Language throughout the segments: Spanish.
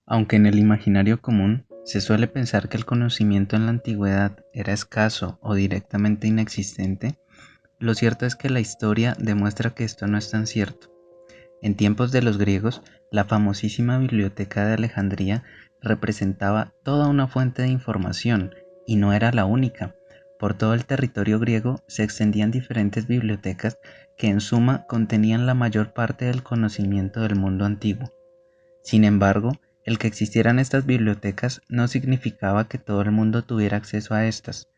Aunque en el imaginario común se suele pensar que el conocimiento en la antigüedad era escaso o directamente inexistente, lo cierto es que la historia demuestra que esto no es tan cierto. En tiempos de los griegos, la famosísima Biblioteca de Alejandría representaba toda una fuente de información, y no era la única. Por todo el territorio griego se extendían diferentes bibliotecas que en suma contenían la mayor parte del conocimiento del mundo antiguo. Sin embargo, el que existieran estas bibliotecas no significaba que todo el mundo tuviera acceso a estas.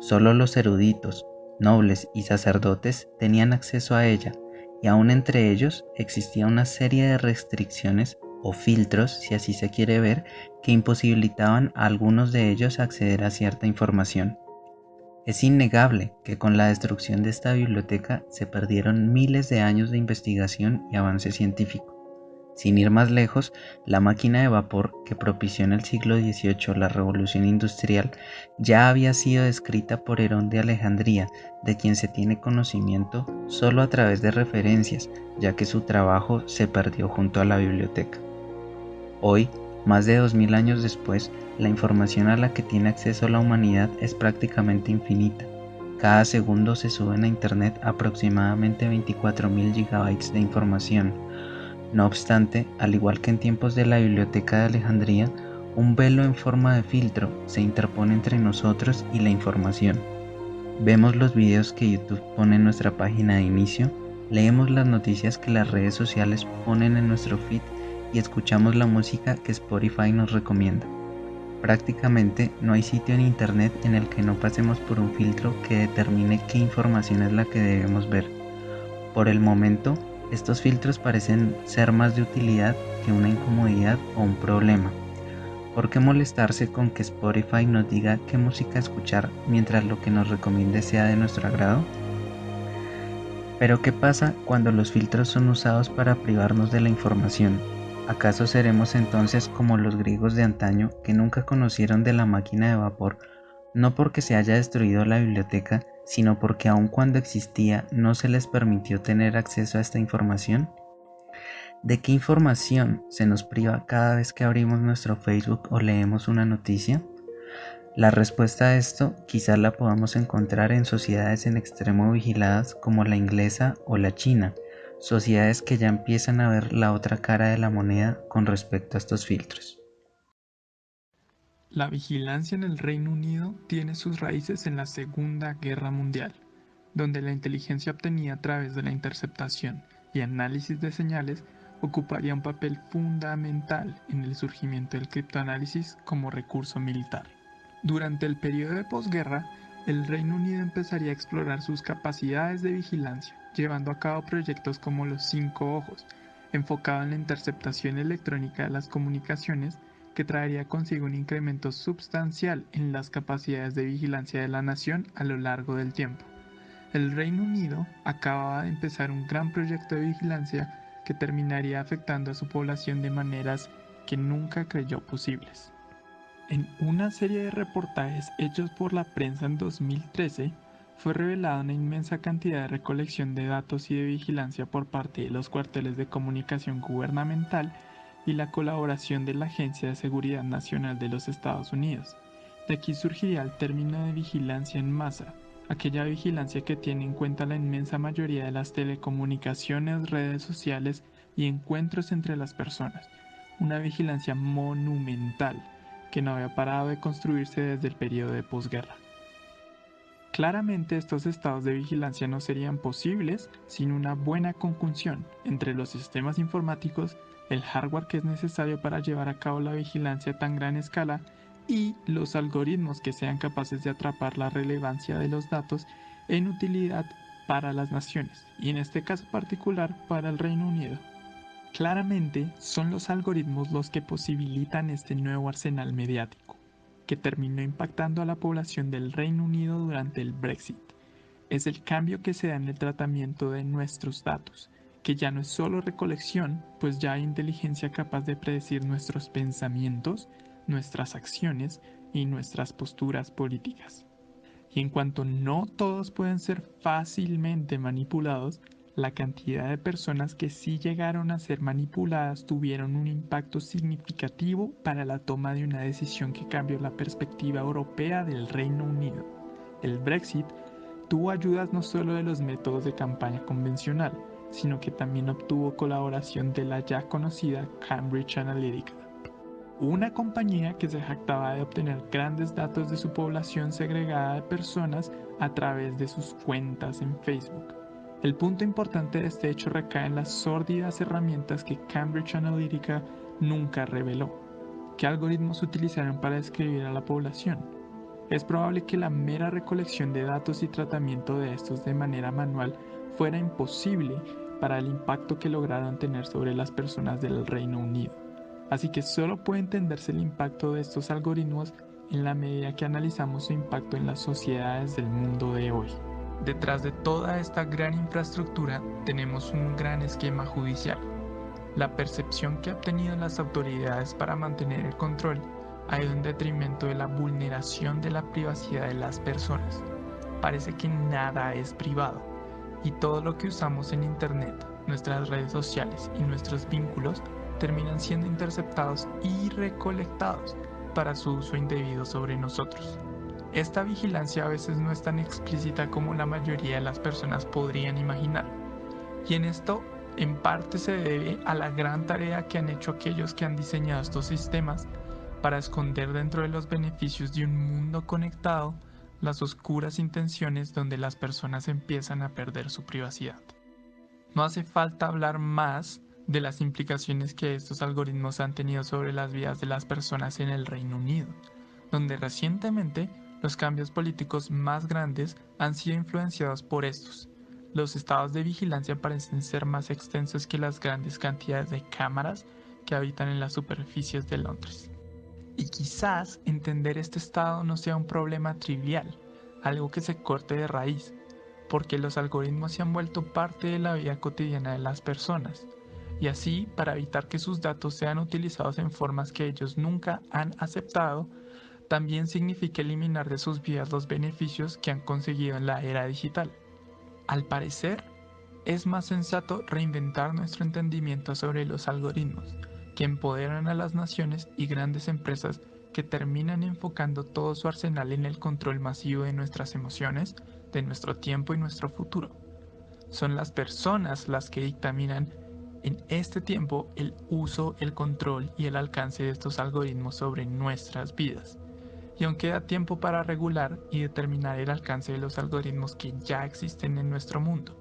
Solo los eruditos, nobles y sacerdotes tenían acceso a ella, y aún entre ellos existía una serie de restricciones o filtros, si así se quiere ver, que imposibilitaban a algunos de ellos acceder a cierta información. Es innegable que con la destrucción de esta biblioteca se perdieron miles de años de investigación y avance científico. Sin ir más lejos, la máquina de vapor que propició en el siglo XVIII la revolución industrial ya había sido descrita por Herón de Alejandría, de quien se tiene conocimiento solo a través de referencias, ya que su trabajo se perdió junto a la biblioteca. Hoy, más de 2000 años después, la información a la que tiene acceso la humanidad es prácticamente infinita. Cada segundo se suben a Internet aproximadamente 24.000 gigabytes de información. No obstante, al igual que en tiempos de la Biblioteca de Alejandría, un velo en forma de filtro se interpone entre nosotros y la información. Vemos los videos que YouTube pone en nuestra página de inicio, leemos las noticias que las redes sociales ponen en nuestro feed y escuchamos la música que Spotify nos recomienda. Prácticamente no hay sitio en Internet en el que no pasemos por un filtro que determine qué información es la que debemos ver. Por el momento, estos filtros parecen ser más de utilidad que una incomodidad o un problema. ¿Por qué molestarse con que Spotify nos diga qué música escuchar mientras lo que nos recomiende sea de nuestro agrado? Pero ¿qué pasa cuando los filtros son usados para privarnos de la información? ¿Acaso seremos entonces como los griegos de antaño que nunca conocieron de la máquina de vapor, no porque se haya destruido la biblioteca, sino porque aun cuando existía no se les permitió tener acceso a esta información? ¿De qué información se nos priva cada vez que abrimos nuestro Facebook o leemos una noticia? La respuesta a esto quizás la podamos encontrar en sociedades en extremo vigiladas como la inglesa o la china, sociedades que ya empiezan a ver la otra cara de la moneda con respecto a estos filtros. La vigilancia en el Reino Unido tiene sus raíces en la Segunda Guerra Mundial, donde la inteligencia obtenida a través de la interceptación y análisis de señales ocuparía un papel fundamental en el surgimiento del criptoanálisis como recurso militar. Durante el periodo de posguerra, el Reino Unido empezaría a explorar sus capacidades de vigilancia, llevando a cabo proyectos como los Cinco Ojos, enfocado en la interceptación electrónica de las comunicaciones, que traería consigo un incremento sustancial en las capacidades de vigilancia de la nación a lo largo del tiempo. El Reino Unido acababa de empezar un gran proyecto de vigilancia que terminaría afectando a su población de maneras que nunca creyó posibles. En una serie de reportajes hechos por la prensa en 2013, fue revelada una inmensa cantidad de recolección de datos y de vigilancia por parte de los cuarteles de comunicación gubernamental y la colaboración de la Agencia de Seguridad Nacional de los Estados Unidos. De aquí surgiría el término de vigilancia en masa, aquella vigilancia que tiene en cuenta la inmensa mayoría de las telecomunicaciones, redes sociales y encuentros entre las personas. Una vigilancia monumental que no había parado de construirse desde el periodo de posguerra. Claramente estos estados de vigilancia no serían posibles sin una buena conjunción entre los sistemas informáticos, el hardware que es necesario para llevar a cabo la vigilancia a tan gran escala y los algoritmos que sean capaces de atrapar la relevancia de los datos en utilidad para las naciones, y en este caso particular para el Reino Unido. Claramente son los algoritmos los que posibilitan este nuevo arsenal mediático, que terminó impactando a la población del Reino Unido durante el Brexit. Es el cambio que se da en el tratamiento de nuestros datos, que ya no es solo recolección, pues ya hay inteligencia capaz de predecir nuestros pensamientos, nuestras acciones y nuestras posturas políticas. Y en cuanto no todos pueden ser fácilmente manipulados, La cantidad de personas que sí llegaron a ser manipuladas tuvieron un impacto significativo para la toma de una decisión que cambió la perspectiva europea del Reino Unido. El Brexit tuvo ayudas no solo de los métodos de campaña convencional, sino que también obtuvo colaboración de la ya conocida Cambridge Analytica, una compañía que se jactaba de obtener grandes datos de su población segregada de personas a través de sus cuentas en Facebook. El punto importante de este hecho recae en las sórdidas herramientas que Cambridge Analytica nunca reveló. ¿Qué algoritmos utilizaron para describir a la población? Es probable que la mera recolección de datos y tratamiento de estos de manera manual fuera imposible para el impacto que lograron tener sobre las personas del Reino Unido. Así que solo puede entenderse el impacto de estos algoritmos en la medida que analizamos su impacto en las sociedades del mundo de hoy. Detrás de toda esta gran infraestructura tenemos un gran esquema judicial. La percepción que han tenido las autoridades para mantener el control ha ido en detrimento de la vulneración de la privacidad de las personas. Parece que nada es privado y todo lo que usamos en Internet, nuestras redes sociales y nuestros vínculos terminan siendo interceptados y recolectados para su uso indebido sobre nosotros. Esta vigilancia a veces no es tan explícita como la mayoría de las personas podrían imaginar, y en esto en parte se debe a la gran tarea que han hecho aquellos que han diseñado estos sistemas para esconder dentro de los beneficios de un mundo conectado las oscuras intenciones donde las personas empiezan a perder su privacidad. No hace falta hablar más de las implicaciones que estos algoritmos han tenido sobre las vidas de las personas en el Reino Unido, donde recientemente los cambios políticos más grandes han sido influenciados por estos. Los estados de vigilancia parecen ser más extensos que las grandes cantidades de cámaras que habitan en las superficies de Londres. Y quizás entender este estado no sea un problema trivial, algo que se corte de raíz, porque los algoritmos se han vuelto parte de la vida cotidiana de las personas, y así, para evitar que sus datos sean utilizados en formas que ellos nunca han aceptado, también significa eliminar de sus vidas los beneficios que han conseguido en la era digital. Al parecer, es más sensato reinventar nuestro entendimiento sobre los algoritmos, que empoderan a las naciones y grandes empresas que terminan enfocando todo su arsenal en el control masivo de nuestras emociones, de nuestro tiempo y nuestro futuro. Son las personas las que dictaminan en este tiempo el uso, el control y el alcance de estos algoritmos sobre nuestras vidas. Y aún queda tiempo para regular y determinar el alcance de los algoritmos que ya existen en nuestro mundo.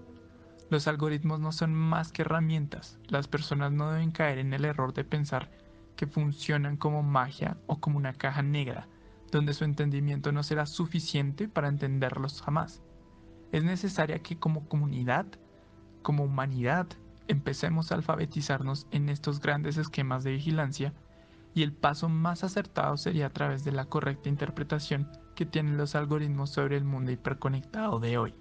Los algoritmos no son más que herramientas. Las personas no deben caer en el error de pensar que funcionan como magia o como una caja negra, donde su entendimiento no será suficiente para entenderlos jamás. Es necesaria que como comunidad, como humanidad, empecemos a alfabetizarnos en estos grandes esquemas de vigilancia, y el paso más acertado sería a través de la correcta interpretación que tienen los algoritmos sobre el mundo hiperconectado de hoy.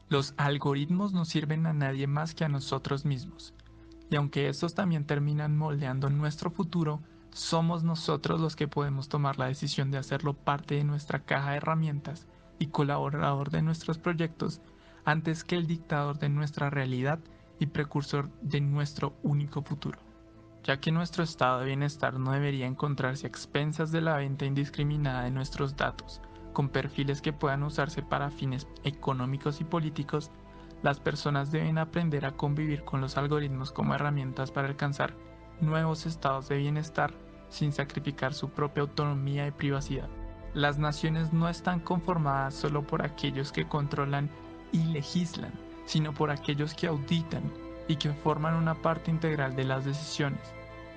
Los algoritmos no sirven a nadie más que a nosotros mismos, y aunque estos también terminan moldeando nuestro futuro, somos nosotros los que podemos tomar la decisión de hacerlo parte de nuestra caja de herramientas y colaborador de nuestros proyectos antes que el dictador de nuestra realidad y precursor de nuestro único futuro. Ya que nuestro estado de bienestar no debería encontrarse a expensas de la venta indiscriminada de nuestros datos, con perfiles que puedan usarse para fines económicos y políticos, las personas deben aprender a convivir con los algoritmos como herramientas para alcanzar nuevos estados de bienestar sin sacrificar su propia autonomía y privacidad. Las naciones no están conformadas solo por aquellos que controlan y legislan, sino por aquellos que auditan y que forman una parte integral de las decisiones.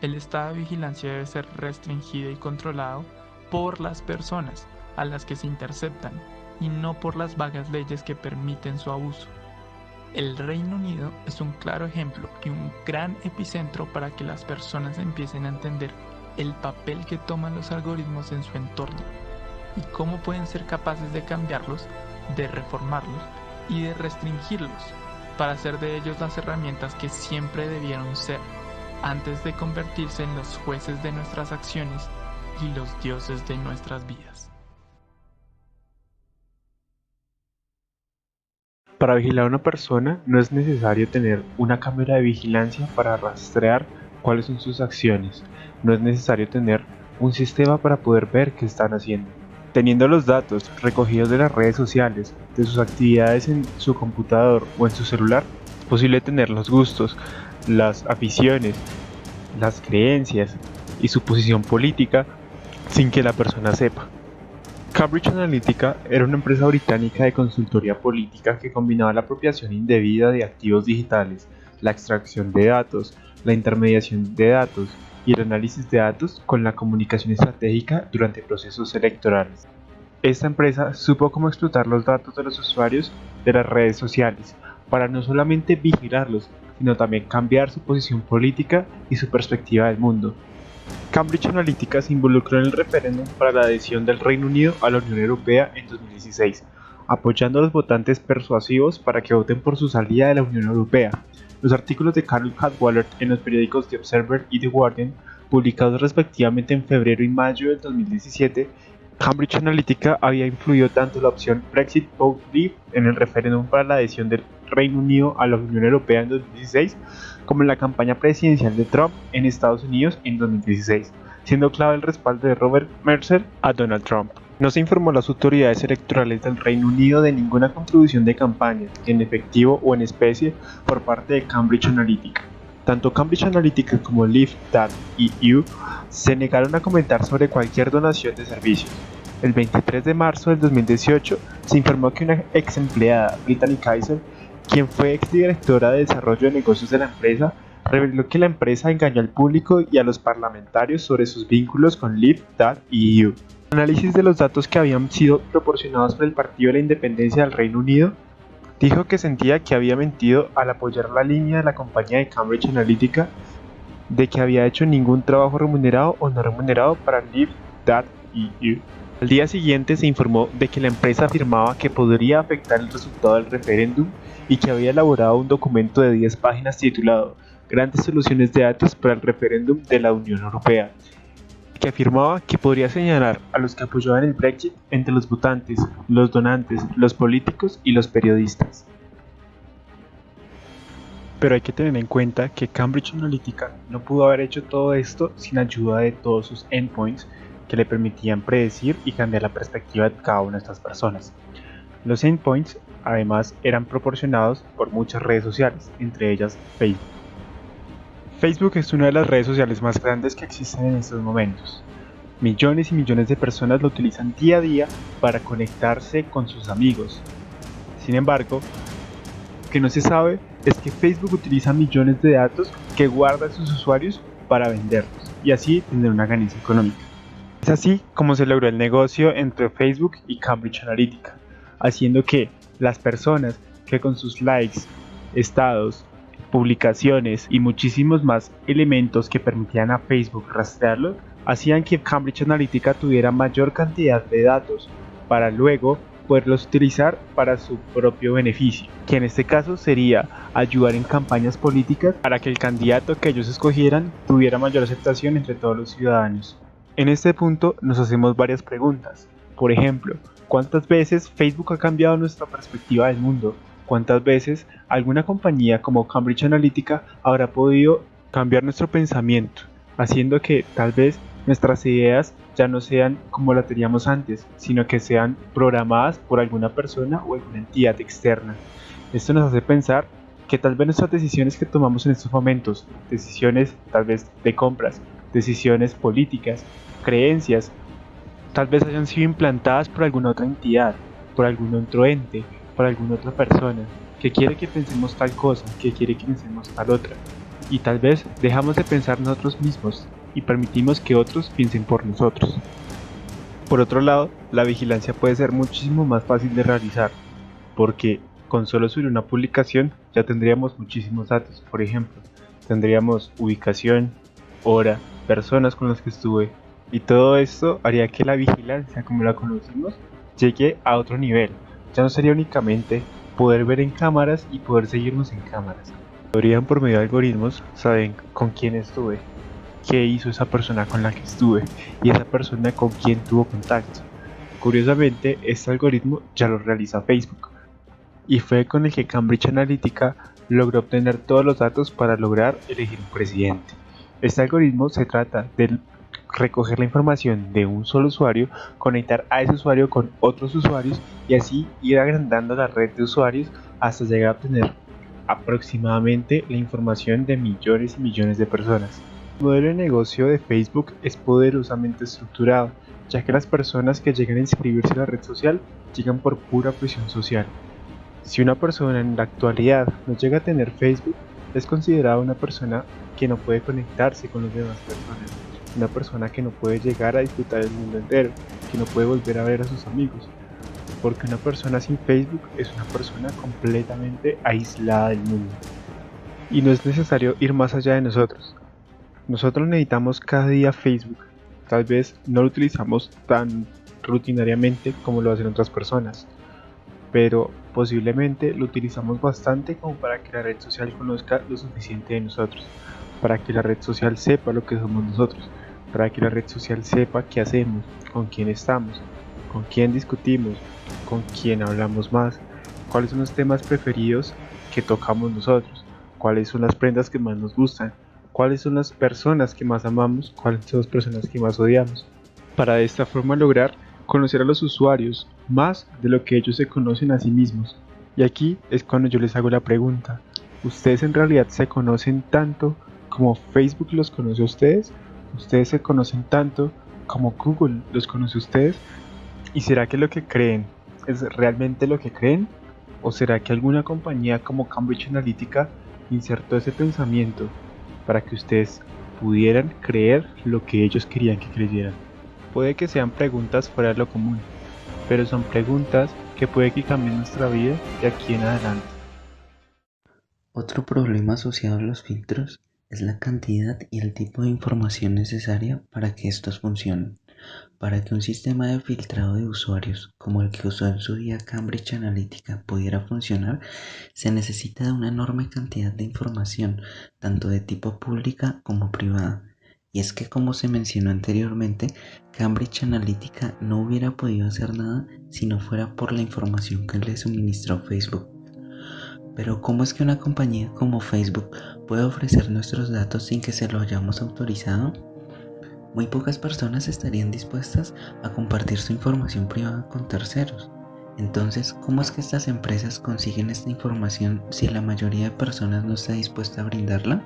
El estado de vigilancia debe ser restringido y controlado por las personas a las que se interceptan y no por las vagas leyes que permiten su abuso. El Reino Unido es un claro ejemplo y un gran epicentro para que las personas empiecen a entender el papel que toman los algoritmos en su entorno y cómo pueden ser capaces de cambiarlos, de reformarlos y de restringirlos para hacer de ellos las herramientas que siempre debieron ser, antes de convertirse en los jueces de nuestras acciones y los dioses de nuestras vidas. Para vigilar a una persona no es necesario tener una cámara de vigilancia para rastrear cuáles son sus acciones. No es necesario tener un sistema para poder ver qué están haciendo. Teniendo los datos recogidos de las redes sociales, de sus actividades en su computador o en su celular, es posible tener los gustos, las aficiones, las creencias y su posición política sin que la persona sepa. Cambridge Analytica era una empresa británica de consultoría política que combinaba la apropiación indebida de activos digitales, la extracción de datos, la intermediación de datos y el análisis de datos con la comunicación estratégica durante procesos electorales. Esta empresa supo cómo explotar los datos de los usuarios de las redes sociales para no solamente vigilarlos, sino también cambiar su posición política y su perspectiva del mundo. Cambridge Analytica se involucró en el referéndum para la adhesión del Reino Unido a la Unión Europea en 2016, apoyando a los votantes persuasivos para que voten por su salida de la Unión Europea. Los artículos de Carol Cadwalladr en los periódicos The Observer y The Guardian, publicados respectivamente en febrero y mayo del 2017, Cambridge Analytica había influido tanto la opción Brexit Vote Leave en el referéndum para la adhesión del Reino Unido a la Unión Europea en 2016, como en la campaña presidencial de Trump en Estados Unidos en 2016, siendo clave el respaldo de Robert Mercer a Donald Trump. No se informó a las autoridades electorales del Reino Unido de ninguna contribución de campaña, en efectivo o en especie, por parte de Cambridge Analytica. Tanto Cambridge Analytica como Live.eu se negaron a comentar sobre cualquier donación de servicios. El 23 de marzo del 2018 se informó que una ex empleada, Brittany Kaiser, quien fue exdirectora de desarrollo de negocios de la empresa, reveló que la empresa engañó al público y a los parlamentarios sobre sus vínculos con Live.eu. El análisis de los datos que habían sido proporcionados por el Partido de la Independencia del Reino Unido dijo que sentía que había mentido al apoyar la línea de la compañía de Cambridge Analytica de que había hecho ningún trabajo remunerado o no remunerado para Live.eu. Al día siguiente se informó de que la empresa afirmaba que podría afectar el resultado del referéndum y que había elaborado un documento de 10 páginas titulado Grandes soluciones de datos para el referéndum de la Unión Europea, que afirmaba que podría señalar a los que apoyaban el Brexit entre los votantes, los donantes, los políticos y los periodistas. Pero hay que tener en cuenta que Cambridge Analytica no pudo haber hecho todo esto sin ayuda de todos sus endpoints que le permitían predecir y cambiar la perspectiva de cada una de estas personas. Los endpoints además eran proporcionados por muchas redes sociales, entre ellas Facebook. Facebook es una de las redes sociales más grandes que existen en estos momentos. Millones y millones de personas lo utilizan día a día para conectarse con sus amigos. Sin embargo, lo que no se sabe es que Facebook utiliza millones de datos que guarda sus usuarios para venderlos y así tener una ganancia económica. Es así como se logró el negocio entre Facebook y Cambridge Analytica, haciendo que las personas que con sus likes, estados, publicaciones y muchísimos más elementos que permitían a Facebook rastrearlo, hacían que Cambridge Analytica tuviera mayor cantidad de datos para luego poderlos utilizar para su propio beneficio, que en este caso sería ayudar en campañas políticas para que el candidato que ellos escogieran tuviera mayor aceptación entre todos los ciudadanos. En este punto nos hacemos varias preguntas. Por ejemplo, ¿cuántas veces Facebook ha cambiado nuestra perspectiva del mundo? ¿Cuántas veces alguna compañía como Cambridge Analytica habrá podido cambiar nuestro pensamiento, haciendo que tal vez nuestras ideas ya no sean como las teníamos antes, sino que sean programadas por alguna persona o alguna entidad externa? Esto nos hace pensar que tal vez nuestras decisiones que tomamos en estos momentos, decisiones tal vez de compras, decisiones políticas, creencias, tal vez hayan sido implantadas por alguna otra entidad, por algún otro ente, por alguna otra persona, que quiere que pensemos tal cosa, que quiere que pensemos tal otra. Y tal vez dejamos de pensar nosotros mismos y permitimos que otros piensen por nosotros. Por otro lado, la vigilancia puede ser muchísimo más fácil de realizar, porque con solo subir una publicación ya tendríamos muchísimos datos. Por ejemplo, tendríamos ubicación, hora, personas con las que estuve, y todo esto haría que la vigilancia como la conocimos llegue a otro nivel. Ya no sería únicamente poder ver en cámaras y poder seguirnos en cámaras. Podrían por medio de algoritmos saber con quién estuve, qué hizo esa persona con la que estuve y esa persona con quién tuvo contacto. Curiosamente, este algoritmo ya lo realiza Facebook. y fue con el que Cambridge Analytica logró obtener todos los datos para lograr elegir un presidente. Este algoritmo se trata de recoger la información de un solo usuario, conectar a ese usuario con otros usuarios y así ir agrandando la red de usuarios hasta llegar a obtener aproximadamente la información de millones y millones de personas. El modelo de negocio de Facebook es poderosamente estructurado, ya que las personas que llegan a inscribirse en la red social llegan por pura presión social. Si una persona en la actualidad no llega a tener Facebook, es considerada una persona que no puede conectarse con las demás personas, una persona que no puede llegar a disfrutar el mundo entero, que no puede volver a ver a sus amigos, porque una persona sin Facebook es una persona completamente aislada del mundo. Y no es necesario ir más allá de nosotros. Nosotros necesitamos cada día Facebook. Tal vez no lo utilizamos tan rutinariamente como lo hacen otras personas, pero posiblemente lo utilizamos bastante como para que la red social conozca lo suficiente de nosotros, para que la red social sepa lo que somos nosotros, para que la red social sepa qué hacemos, con quién estamos, con quién discutimos, con quién hablamos más, cuáles son los temas preferidos que tocamos nosotros, cuáles son las prendas que más nos gustan, cuáles son las personas que más amamos, cuáles son las personas que más odiamos, para de esta forma lograr conocer a los usuarios más de lo que ellos se conocen a sí mismos. Y aquí es cuando yo les hago la pregunta: ¿ustedes en realidad se conocen tanto como Facebook los conoce a ustedes? ¿Ustedes se conocen tanto como Google los conoce a ustedes? ¿Y será que lo que creen es realmente lo que creen? ¿O será que alguna compañía como Cambridge Analytica insertó ese pensamiento para que ustedes pudieran creer lo que ellos querían que creyeran? Puede que sean preguntas fuera de lo común, pero son preguntas que puede que cambien nuestra vida de aquí en adelante. Otro problema asociado a los filtros es la cantidad y el tipo de información necesaria para que estos funcionen. Para que un sistema de filtrado de usuarios, como el que usó en su día Cambridge Analytica, pudiera funcionar, se necesita de una enorme cantidad de información, tanto de tipo pública como privada. Y es que, como se mencionó anteriormente, Cambridge Analytica no hubiera podido hacer nada si no fuera por la información que le suministró Facebook. Pero ¿cómo es que una compañía como Facebook puede ofrecer nuestros datos sin que se lo hayamos autorizado? Muy pocas personas estarían dispuestas a compartir su información privada con terceros. Entonces, ¿cómo es que estas empresas consiguen esta información si la mayoría de personas no está dispuesta a brindarla?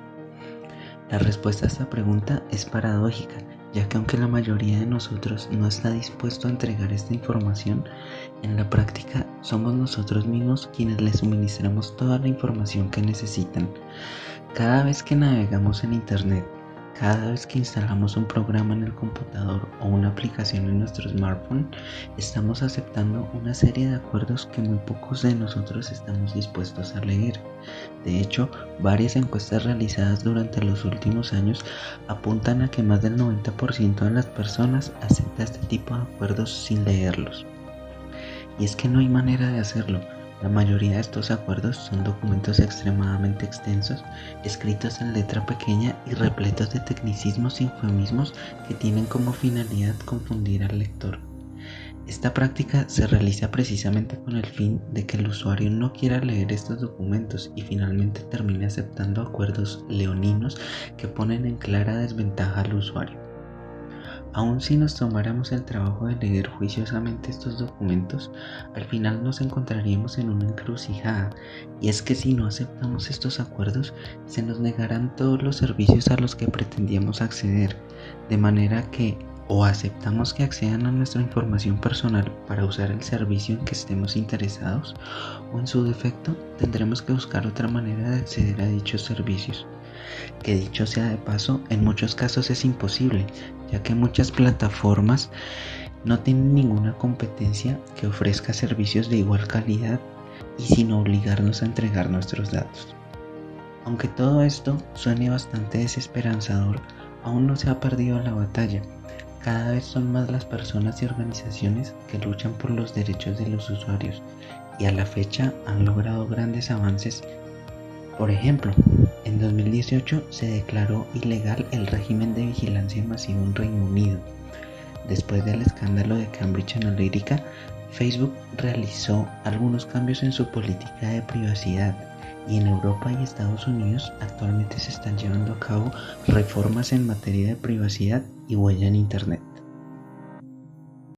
La respuesta a esta pregunta es paradójica, ya que aunque la mayoría de nosotros no está dispuesto a entregar esta información, en la práctica somos nosotros mismos quienes les suministramos toda la información que necesitan. Cada vez que navegamos en Internet, cada vez que instalamos un programa en el computador o una aplicación en nuestro smartphone, estamos aceptando una serie de acuerdos que muy pocos de nosotros estamos dispuestos a leer. De hecho, varias encuestas realizadas durante los últimos años apuntan a que más del 90% de las personas acepta este tipo de acuerdos sin leerlos. Y es que no hay manera de hacerlo. La mayoría de estos acuerdos son documentos extremadamente extensos, escritos en letra pequeña y repletos de tecnicismos y eufemismos que tienen como finalidad confundir al lector. Esta práctica se realiza precisamente con el fin de que el usuario no quiera leer estos documentos y finalmente termine aceptando acuerdos leoninos que ponen en clara desventaja al usuario. Aun si nos tomáramos el trabajo de leer juiciosamente estos documentos, al final nos encontraríamos en una encrucijada, y es que si no aceptamos estos acuerdos, se nos negarán todos los servicios a los que pretendíamos acceder, de manera que o aceptamos que accedan a nuestra información personal para usar el servicio en que estemos interesados, o en su defecto tendremos que buscar otra manera de acceder a dichos servicios. Que dicho sea de paso, en muchos casos es imposible, ya que muchas plataformas no tienen ninguna competencia que ofrezca servicios de igual calidad y sin obligarnos a entregar nuestros datos. Aunque todo esto suene bastante desesperanzador, aún no se ha perdido la batalla. Cada vez son más las personas y organizaciones que luchan por los derechos de los usuarios y a la fecha han logrado grandes avances. Por ejemplo, en 2018 se declaró ilegal el régimen de vigilancia masiva en Reino Unido. Después del escándalo de Cambridge Analytica, Facebook realizó algunos cambios en su política de privacidad y en Europa y Estados Unidos actualmente se están llevando a cabo reformas en materia de privacidad y huella en Internet.